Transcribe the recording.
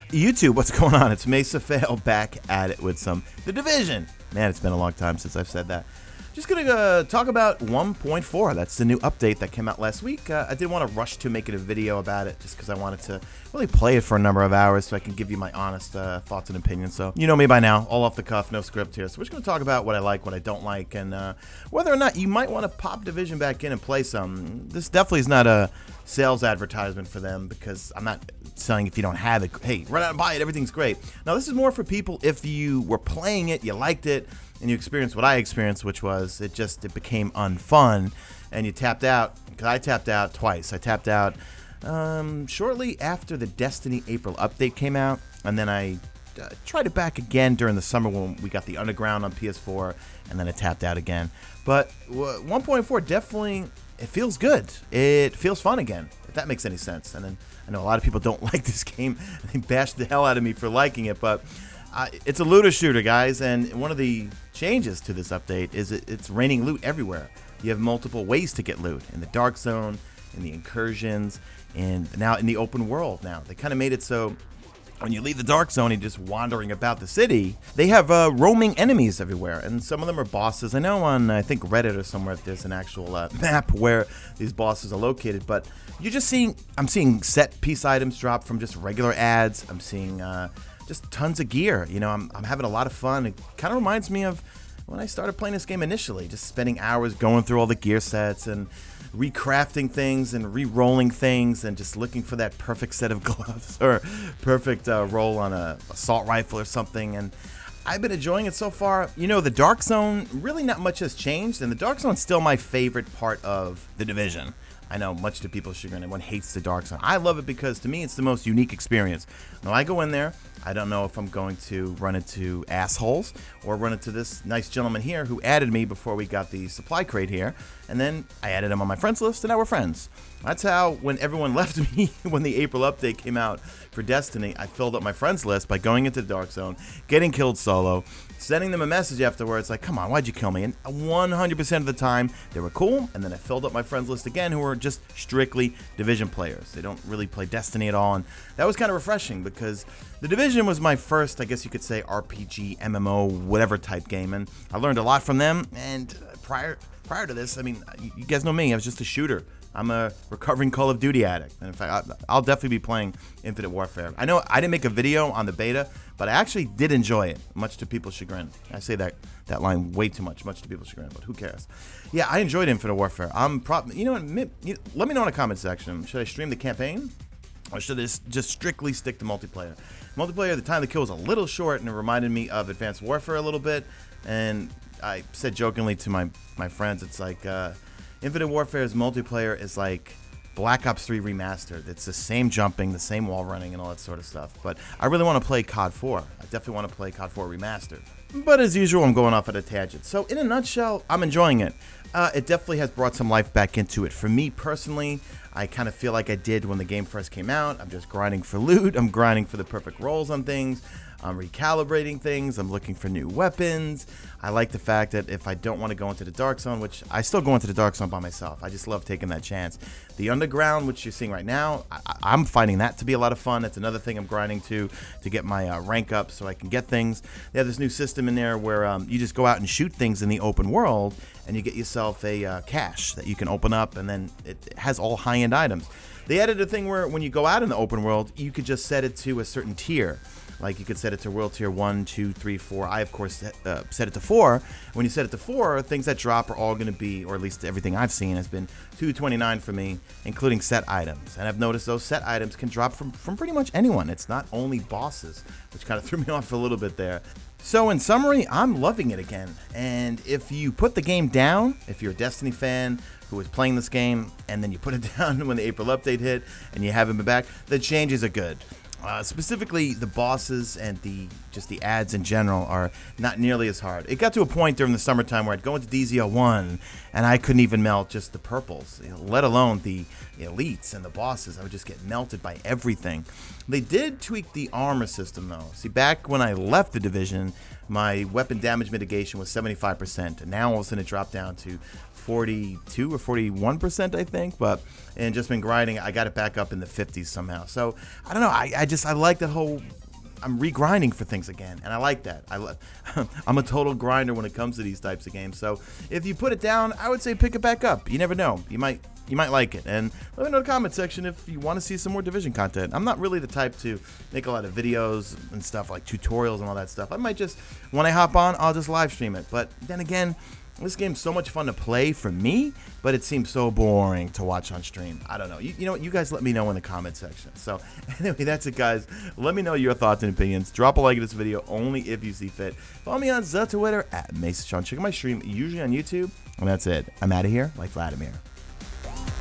YouTube, what's going on? It's Mesa Fail back at it with some The Division. Man, it's been a long time since I've said that. Just going to talk about 1.4. That's the new update that came out last week. I didn't want to rush to making a video about it just because I wanted to really play it for a number of hours so I can give you my honest thoughts and opinions. So you know me by now, all off the cuff, no script here. So we're just going to talk about what I like, what I don't like, and whether or not you might want to pop Division back in and play some. This definitely is not a sales advertisement for them because I'm not selling if you don't have it. Hey, run out and buy it. Everything's great. Now, this is more for people if you were playing it, you liked it, and you experienced what I experienced, which was it became unfun, and you tapped out. Because I tapped out twice. I tapped out shortly after the Destiny April update came out, and then I tried it back again during the summer when we got the Underground on PS4, and then I tapped out again. But 1.4 definitely, it feels good. It feels fun again, if that makes any sense. And then I know a lot of people don't like this game. They bashed the hell out of me for liking it, but it's a looter shooter, guys, and one of the changes to this update is it's raining loot everywhere. You have multiple ways to get loot, in the dark zone, in the incursions, and now in the open world. Now they kind of made it so when you leave the dark zone and just wandering about the city, they have roaming enemies everywhere, and some of them are bosses. I know on, I think, Reddit or somewhere there's an actual map where these bosses are located, but I'm seeing set piece items drop from just regular ads. I'm seeing just tons of gear. You know, I'm having a lot of fun. It kind of reminds me of when I started playing this game initially, just spending hours going through all the gear sets and recrafting things and re-rolling things and just looking for that perfect set of gloves or perfect roll on a assault rifle or something. And I've been enjoying it so far. You know, the Dark Zone, really not much has changed, and the Dark Zone's still my favorite part of the Division. I know, much to people's chagrin, everyone hates the Dark Zone. I love it because, to me, it's the most unique experience. When I go in there, I don't know if I'm going to run into assholes or run into this nice gentleman here who added me before we got the supply crate here, and then I added him on my friends list, and now we're friends. That's how, when everyone left me, when the April update came out for Destiny, I filled up my friends list by going into the Dark Zone, getting killed solo, sending them a message afterwards like, come on, why'd you kill me? And 100% of the time, they were cool, and then I filled up my friends list again who were just strictly Division players. They don't really play Destiny at all, and that was kind of refreshing because the Division was my first, I guess you could say, RPG, MMO, whatever type game, and I learned a lot from them, and prior to this, I mean, you guys know me, I was just a shooter. I'm a recovering Call of Duty addict, and in fact, I'll definitely be playing Infinite Warfare. I know I didn't make a video on the beta, but I actually did enjoy it, much to people's chagrin. I say that line way too much to people's chagrin, but who cares? Yeah, I enjoyed Infinite Warfare. You know what? Let me know in the comment section. Should I stream the campaign, or should I just strictly stick to multiplayer? Multiplayer, the time to kill was a little short, and it reminded me of Advanced Warfare a little bit. And I said jokingly to my friends, it's like Infinite Warfare's multiplayer is like Black Ops 3 Remastered. It's the same jumping, the same wall running, and all that sort of stuff. But I really want to play COD 4. I definitely want to play COD 4 Remastered. But as usual, I'm going off at a tangent. So in a nutshell, I'm enjoying it. It definitely has brought some life back into it. For me personally, I kind of feel like I did when the game first came out. I'm just grinding for loot. I'm grinding for the perfect rolls on things. I'm recalibrating things. I'm looking for new weapons. I like the fact that if I don't want to go into the Dark Zone, which I still go into the Dark Zone by myself. I just love taking that chance. The Underground, which you're seeing right now, I'm finding that to be a lot of fun. It's another thing I'm grinding to get my rank up so I can get things. They have this new system in there where you just go out and shoot things in the open world, and you get yourself a cache that you can open up, and then it has all high-end items. They added a thing where when you go out in the open world, you could just set it to a certain tier. Like you could set it to World Tier 1, 2, 3, 4. I, of course, set it to 4. When you set it to 4, things that drop are all going to be, or at least everything I've seen, has been $2.29 for me, including set items. And I've noticed those set items can drop from pretty much anyone. It's not only bosses, which kind of threw me off a little bit there. So in summary, I'm loving it again. And if you put the game down, if you're a Destiny fan who was playing this game, and then you put it down when the April update hit, and you haven't been back, the changes are good. Specifically, the bosses and the ads in general are not nearly as hard. It got to a point during the summertime where I'd go into DZ01 and I couldn't even melt just the purples, let alone the elites and the bosses. I would just get melted by everything. They did tweak the armor system though. See, back when I left the Division, my weapon damage mitigation was 75%, and now all of a sudden it dropped down to 42 or 41%, I think, and just been grinding, I got it back up in the 50s somehow. So I don't know, I like that whole I'm regrinding for things again, and I like that. I'm a total grinder when it comes to these types of games. So if you put it down, I would say pick it back up. You never know. You might like it. And let me know in the comment section if you want to see some more Division content. I'm not really the type to make a lot of videos and stuff like tutorials and all that stuff. I might just, when I hop on, I'll just live stream it. But then again, this game's so much fun to play for me, but it seems so boring to watch on stream. I don't know. You know what? You guys let me know in the comment section. So anyway, that's it, guys. Let me know your thoughts and opinions. Drop a like of this video only if you see fit. Follow me on the Twitter at Mesa. Check out my stream, usually on YouTube. And that's it. I'm out of here like Vladimir.